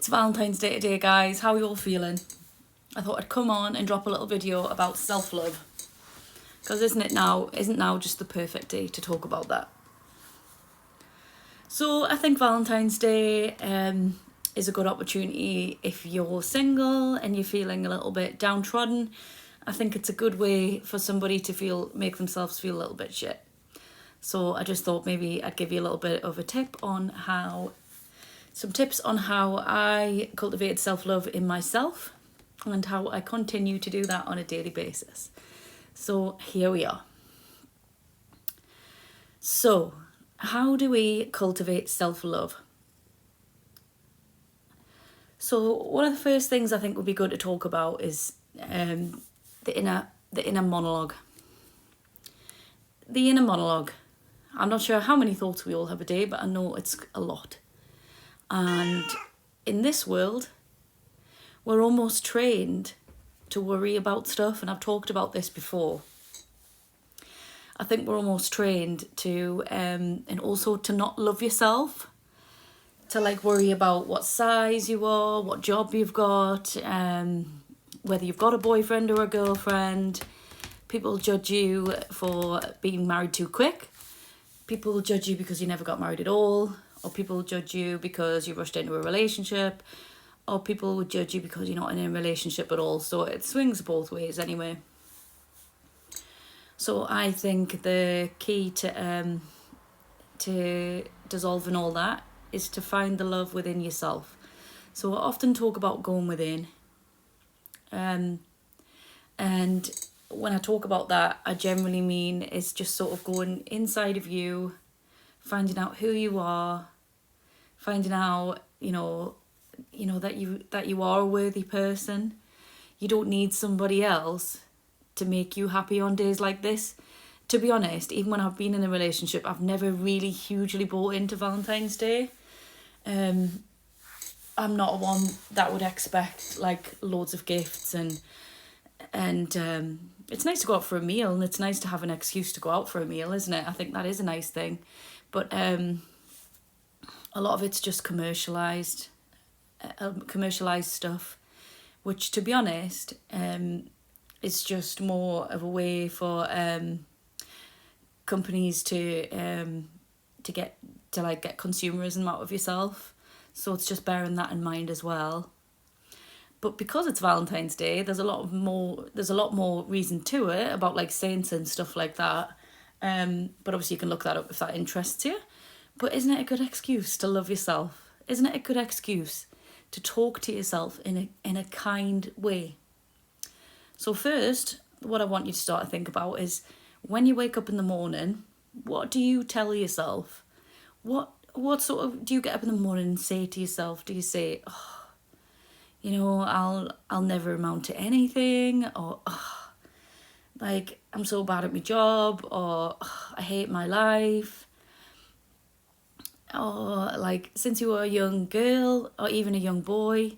It's Valentine's Day today, guys. How are you all feeling? I thought I'd come on and drop a little video about self-love. Because isn't now just the perfect day to talk about that? So I think Valentine's Day is a good opportunity if you're single and you're feeling a little bit downtrodden. I think it's a good way for somebody to make themselves feel a little bit shit. So I just thought maybe I'd give you a little bit of a some tips on how I cultivate self-love in myself and how I continue to do that on a daily basis. So here we are. So how do we cultivate self-love? So one of the first things I think would be good to talk about is the inner monologue. The inner monologue. I'm not sure how many thoughts we all have a day, but I know it's a lot. And in this world, we're almost trained to worry about stuff, and I've talked about this before. I think we're almost trained to, and also to not love yourself, to worry about what size you are, what job you've got, whether you've got a boyfriend or a girlfriend. People judge you for being married too quick. People judge you because you never got married at all. Or people judge you because you rushed into a relationship. Or people would judge you because you're not in a relationship at all. So it swings both ways anyway. So I think the key to dissolving all that is to find the love within yourself. So I often talk about going within. And when I talk about that, I generally mean it's just sort of going inside of you, finding out who you are, finding out, that you are a worthy person. You don't need somebody else to make you happy on days like this. To be honest, even when I've been in a relationship, I've never really hugely bought into Valentine's Day. I'm not one that would expect loads of gifts and it's nice to go out for a meal, and it's nice to have an excuse to go out for a meal, isn't it? I think that is a nice thing. But a lot of it's just commercialised stuff, which, to be honest, is just more of a way for companies to get consumerism out of yourself. So it's just bearing that in mind as well. But because it's Valentine's Day, there's a lot more reason to it about saints and stuff like that. But obviously you can look that up if that interests you. But isn't it a good excuse to love yourself? Isn't it a good excuse to talk to yourself in a kind way? So first, what I want you to start to think about is when you wake up in the morning, what do you tell yourself? What sort of do you get up in the morning and say to yourself? Do you say, I'll never amount to anything, or I'm so bad at my job, or I hate my life, or since you were a young girl or even a young boy,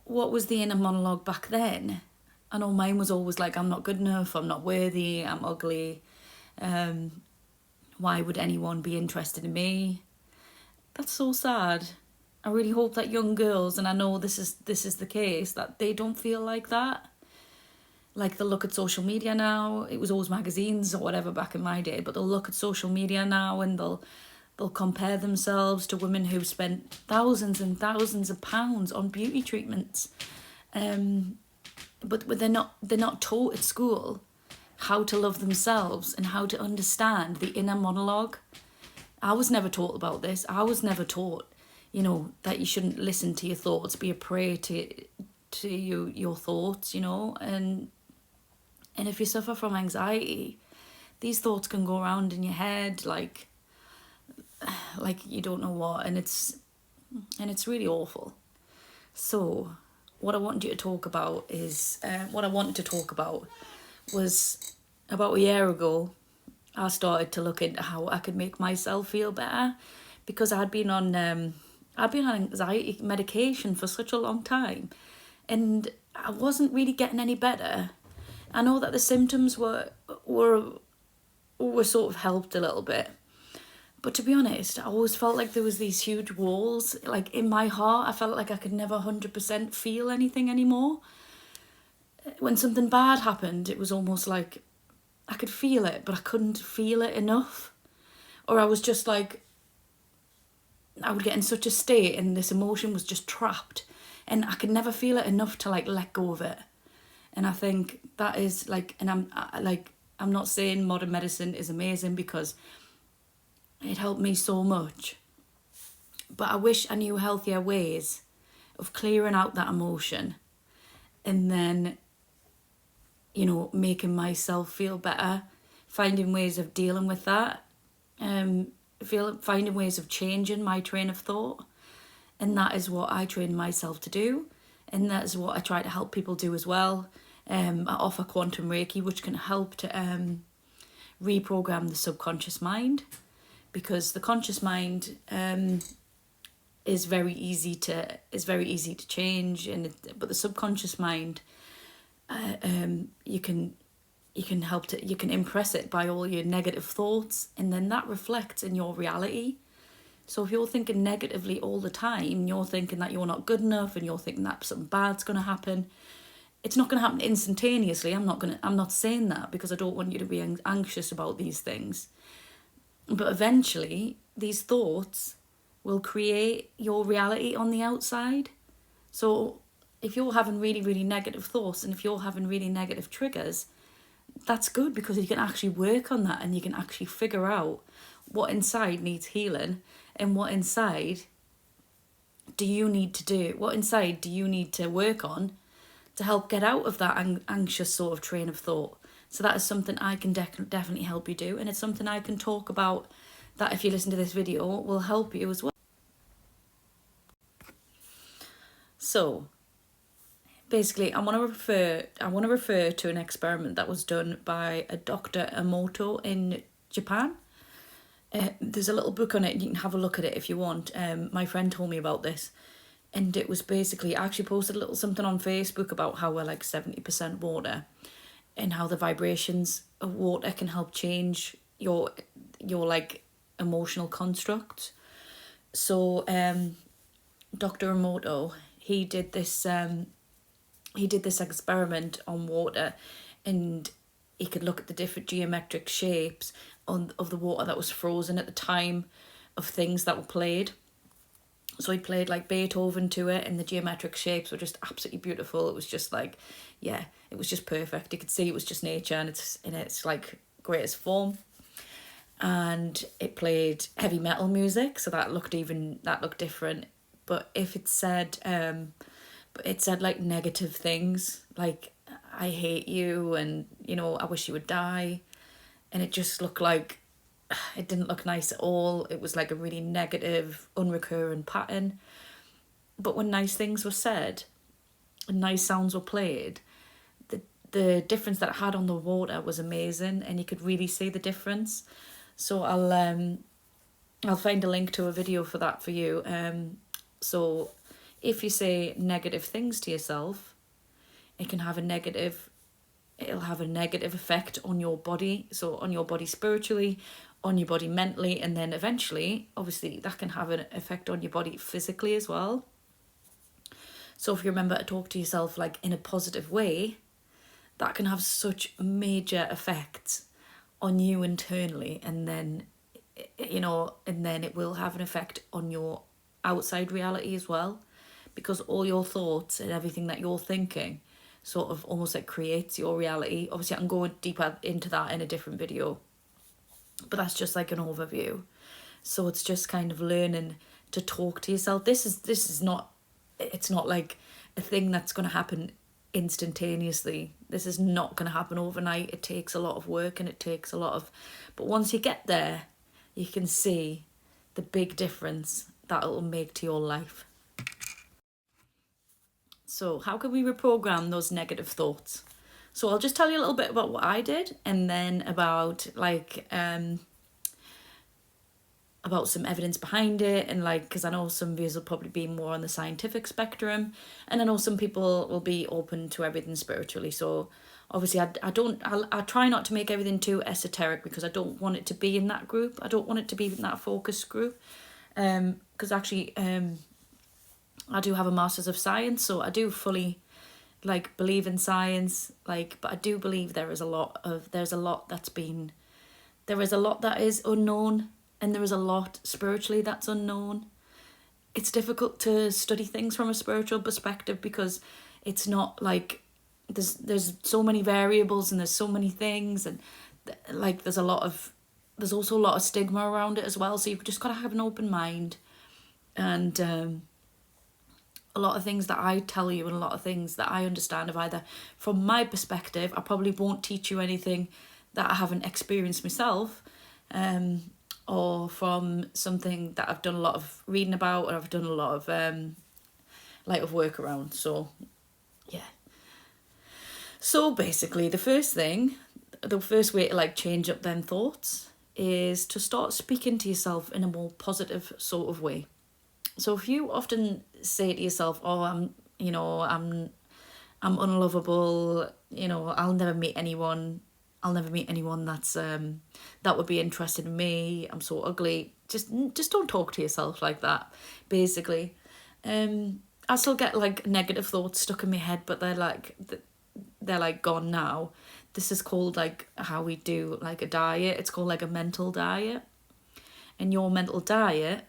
what was the inner monologue back then? I know mine was always I'm not good enough, I'm not worthy, I'm ugly, why would anyone be interested in me? That's so sad. I really hope that young girls, and I know this is the case, that they don't feel like that. They'll look at social media now. It was always magazines or whatever back in my day, but they'll look at social media now and they'll compare themselves to women who've spent thousands and thousands of pounds on beauty treatments. But they're not taught at school how to love themselves and how to understand the inner monologue. I was never taught about this. I was never taught that you shouldn't listen to your thoughts, be a prey to your thoughts, and if you suffer from anxiety, these thoughts can go around in your head like you don't know what, and it's really awful. So what I wanted to talk about was about a year ago, I started to look into how I could make myself feel better, because I'd been on anxiety medication for such a long time and I wasn't really getting any better. I know that the symptoms were sort of helped a little bit, But to be honest, I always felt like there was these huge walls. Like in my heart, I felt like I could never 100% feel anything anymore. When something bad happened, it was almost like I could feel it, but I couldn't feel it enough. Or I was just like, I would get in such a state and this emotion was just trapped. And I could never feel it enough to like let go of it. And I think that is like, and I'm not saying modern medicine is amazing because it helped me so much. But I wish I knew healthier ways of clearing out that emotion and then, you know, making myself feel better, finding ways of dealing with that, finding ways of changing my train of thought. And that is what I train myself to do. And that is what I try to help people do as well. I offer quantum Reiki, which can help to reprogram the subconscious mind, because the conscious mind is very easy to change, but the subconscious mind, you can impress it by all your negative thoughts, and then that reflects in your reality. So if you're thinking negatively all the time, you're thinking that you're not good enough, and you're thinking that something bad's going to happen. It's not going to happen instantaneously. I'm not saying that because I don't want you to be anxious about these things. But eventually, these thoughts will create your reality on the outside. So if you're having really, really negative thoughts, and if you're having really negative triggers, that's good because you can actually work on that, and you can actually figure out what inside needs healing and what inside do you need to work on to help get out of that anxious sort of train of thought. So that is something I can definitely help you do, and it's something I can talk about that, if you listen to this video, will help you as well. So basically, I want to refer to an experiment that was done by a Dr. Emoto in Japan. There's a little book on it. You can have a look at it if you want. My friend told me about this, and it was basically, I actually posted a little something on Facebook about how we're like 70% water, and how the vibrations of water can help change your like emotional constructs. So Dr. Emoto, he did this experiment on water, and he could look at the different geometric shapes of the water that was frozen at the time of things that were played. So he played like Beethoven to it, and the geometric shapes were just absolutely beautiful. It was just like, yeah, it was just perfect. You could see it was just nature, and it's in its like greatest form. And it played heavy metal music, so that looked different. But if it said like negative things, like I hate you, and you know, I wish you would die, and it just looked like, it didn't look nice at all. It was like a really negative, unrecurring pattern. But when nice things were said and nice sounds were played, the difference that it had on the water was amazing, and you could really see the difference. So I'll find a link to a video for that for you. So if you say negative things to yourself, it'll have a negative effect on your body. So on your body spiritually, on your body mentally, and then eventually, obviously, that can have an effect on your body physically as well. So if you remember to talk to yourself like in a positive way, that can have such major effects on you internally, and then, you know, and then it will have an effect on your outside reality as well, because all your thoughts and everything that you're thinking sort of almost like creates your reality. Obviously, I can go deeper into that in a different video, but that's just like an overview. So it's just kind of learning to talk to yourself. This is not, it's not like a thing that's going to happen instantaneously. This is not going to happen overnight. It takes a lot of work, and it takes a lot of, but once you get there, you can see the big difference that it'll make to your life. So how can we reprogram those negative thoughts? So I'll just tell you a little bit about what I did, and then about like about some evidence behind it, and like, because I know some views will probably be more on the scientific spectrum, and I know some people will be open to everything spiritually. So obviously I try not to make everything too esoteric, because I don't want it to be in that group. I don't want it to be in that focus group, because actually I do have a master's of science, so I do fully like believe in science, like, but I do believe there is a lot that is unknown, and there is a lot spiritually that's unknown. It's difficult to study things from a spiritual perspective, because it's not like there's so many variables, and there's so many things, and like there's also a lot of stigma around it as well. So you've just got to have an open mind, and a lot of things that I tell you and a lot of things that I understand of either from my perspective, I probably won't teach you anything that I haven't experienced myself, or from something that I've done a lot of reading about, or I've done a lot of of work around. So yeah. So basically the first way to like change up them thoughts is to start speaking to yourself in a more positive sort of way. So if you often say to yourself, oh, I'm unlovable, I'll never meet anyone that's that would be interested in me, I'm so ugly, just don't talk to yourself like that, basically. I still get like negative thoughts stuck in my head, but they're like gone now. This is called like how we do like a diet. It's called like a mental diet, and your mental diet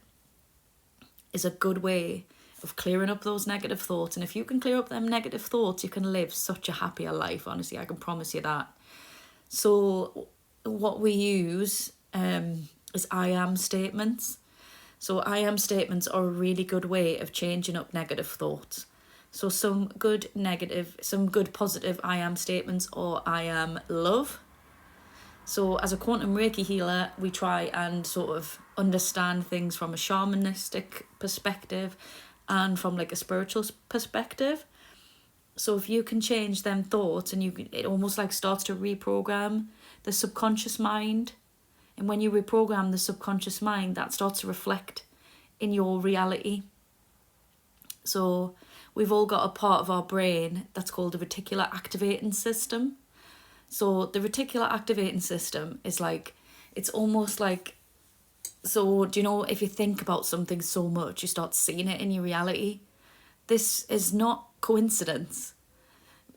is a good way of clearing up those negative thoughts. And if you can clear up them negative thoughts, you can live such a happier life. Honestly, I can promise you that. So what we use is I am statements. So I am statements are a really good way of changing up negative thoughts. So some good positive I am statements, or I am love. So as a quantum Reiki healer, we try and sort of understand things from a shamanistic perspective and from like a spiritual perspective. So if you can change them thoughts, and it almost like starts to reprogram the subconscious mind. And when you reprogram the subconscious mind, that starts to reflect in your reality. So we've all got a part of our brain that's called the reticular activating system. So the reticular activating system is like, it's almost like, so do you know, if you think about something so much, you start seeing it in your reality. This is not coincidence.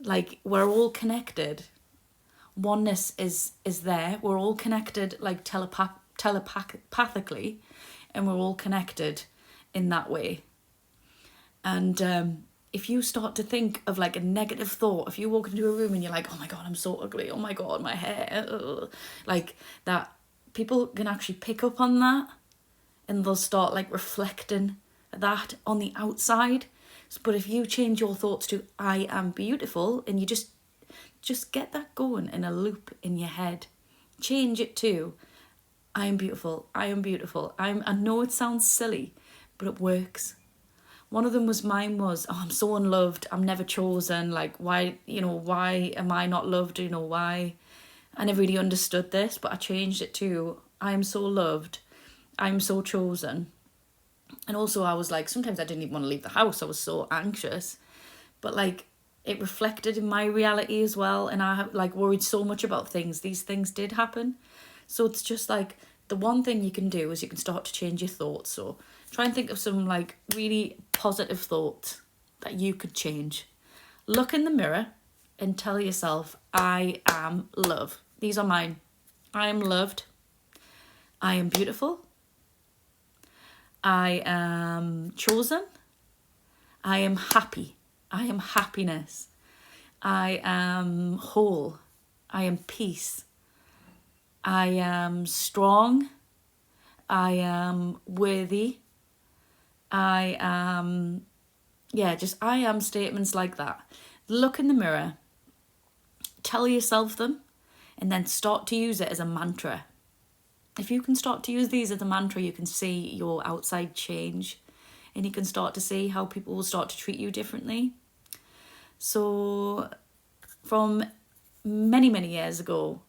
Like, we're all connected. Oneness is there. We're all connected like telepathically, and we're all connected in that way. And if you start to think of like a negative thought, if you walk into a room and you're like, oh my God, I'm so ugly, oh my God, my hair, like that, people can actually pick up on that, and they'll start like reflecting that on the outside. But if you change your thoughts to I am beautiful, and you just get that going in a loop in your head, change it to I am beautiful, I am beautiful. I know it sounds silly, but it works. One of them was, oh, I'm so unloved, I'm never chosen, like why am I not loved, why? I never really understood this, but I changed it to I am so loved, I'm so chosen. And also I was like, sometimes I didn't even want to leave the house, I was so anxious, but like it reflected in my reality as well, and I like worried so much about things. These things did happen. So it's just like, the one thing you can do is you can start to change your thoughts. So try and think of some like really positive thoughts that you could change. Look in the mirror and tell yourself, I am love. These are mine. I am loved. I am beautiful. I am chosen. I am happy. I am happiness. I am whole. I am peace. I am strong. I am worthy. I am, I am statements like that. Look in the mirror, tell yourself them, and then start to use it as a mantra. If you can start to use these as a mantra, you can see your outside change, and you can start to see how people will start to treat you differently. So from many, many years ago,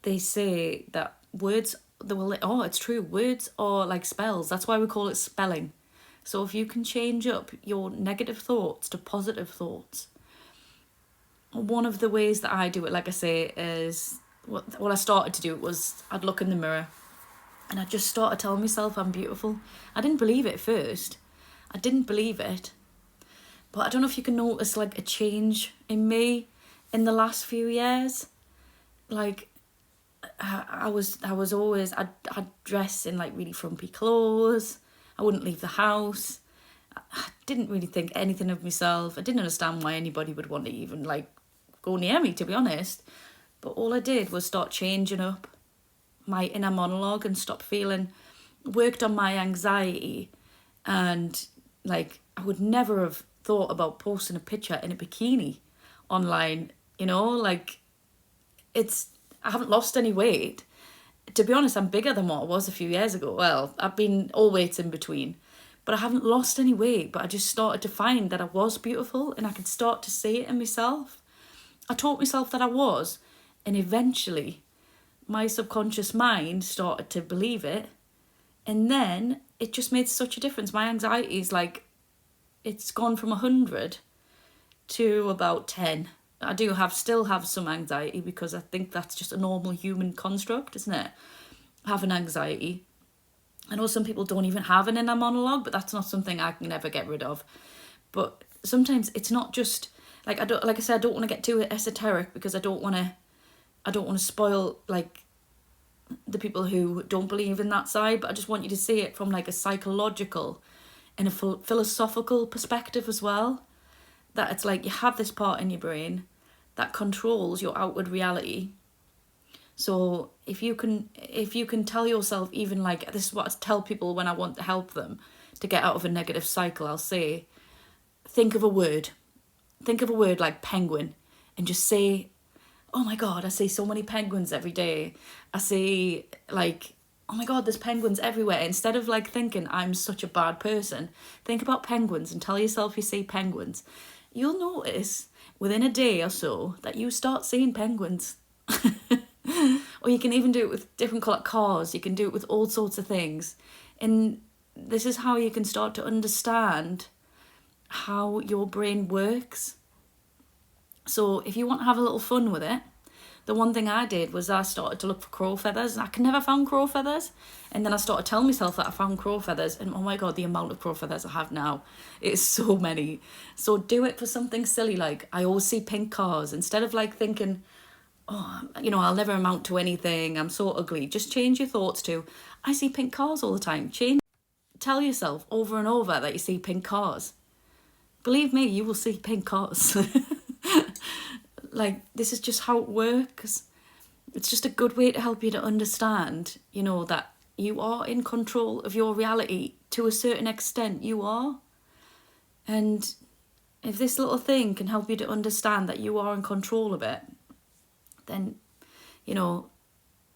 they say that words they were like, oh, it's true, words are like spells. That's why we call it spelling. So if you can change up your negative thoughts to positive thoughts, one of the ways that I do it, like I say, is what I started to do was I'd look in the mirror and I just started telling myself I'm beautiful. I didn't believe it at first. I didn't believe it. But I don't know if you can notice like a change in me in the last few years. Like I was always, I'd dress in like really frumpy clothes. I wouldn't leave the house. I didn't really think anything of myself. I didn't understand why anybody would want to even like go near me, to be honest. But all I did was start changing up my inner monologue and worked on my anxiety. And like, I would never have thought about posting a picture in a bikini online, you know, like I haven't lost any weight. To be honest, I'm bigger than what I was a few years ago. Well, I've been all weights in between, but I haven't lost any weight. But I just started to find that I was beautiful and I could start to see it in myself. I taught myself that I was, and eventually my subconscious mind started to believe it. And then it just made such a difference. My anxiety is like, it's gone from 100 to about 10. I still have some anxiety because I think that's just a normal human construct, isn't it? Having anxiety. I know some people don't even have an inner monologue, but that's not something I can ever get rid of. But sometimes it's not just like I don't want to get too esoteric because I don't want to spoil like the people who don't believe in that side, but I just want you to see it from like a psychological and a philosophical perspective as well. That it's like you have this part in your brain that controls your outward reality. So if you can tell yourself, even like, this is what I tell people when I want to help them to get out of a negative cycle, I'll say, think of a word like penguin, and just say, oh my God, I see so many penguins every day. I see like, oh my God, there's penguins everywhere. Instead of like thinking I'm such a bad person, think about penguins and tell yourself you see penguins. You'll notice within a day or so that you start seeing penguins. Or you can even do it with different colored cars. You can do it with all sorts of things. And this is how you can start to understand how your brain works. So if you want to have a little fun with it, the one thing I did was I started to look for crow feathers. I could never find crow feathers. And then I started telling myself that I found crow feathers. And oh my God, the amount of crow feathers I have now, it's so many. So do it for something silly. Like I always see pink cars. Instead of like thinking, oh, you know, I'll never amount to anything, I'm so ugly. Just change your thoughts to, I see pink cars all the time. Tell yourself over and over that you see pink cars. Believe me, you will see pink cars. Like, this is just how it works. It's just a good way to help you to understand, you know, that you are in control of your reality. To a certain extent, you are. And if this little thing can help you to understand that you are in control of it, then, you know,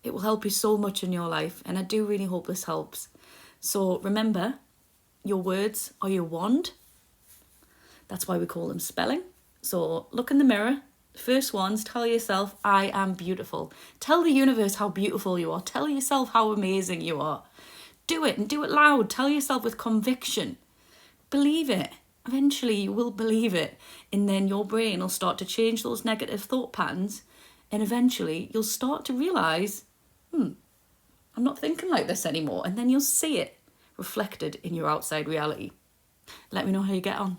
it will help you so much in your life. And I do really hope this helps. So remember, your words are your wand. That's why we call them spelling. So look in the mirror. First ones, tell yourself, I am beautiful. Tell the universe how beautiful you are. Tell yourself how amazing you are. Do it, and do it loud. Tell yourself with conviction. Believe it. Eventually you will believe it. And then your brain will start to change those negative thought patterns. And eventually you'll start to realise, I'm not thinking like this anymore. And then you'll see it reflected in your outside reality. Let me know how you get on.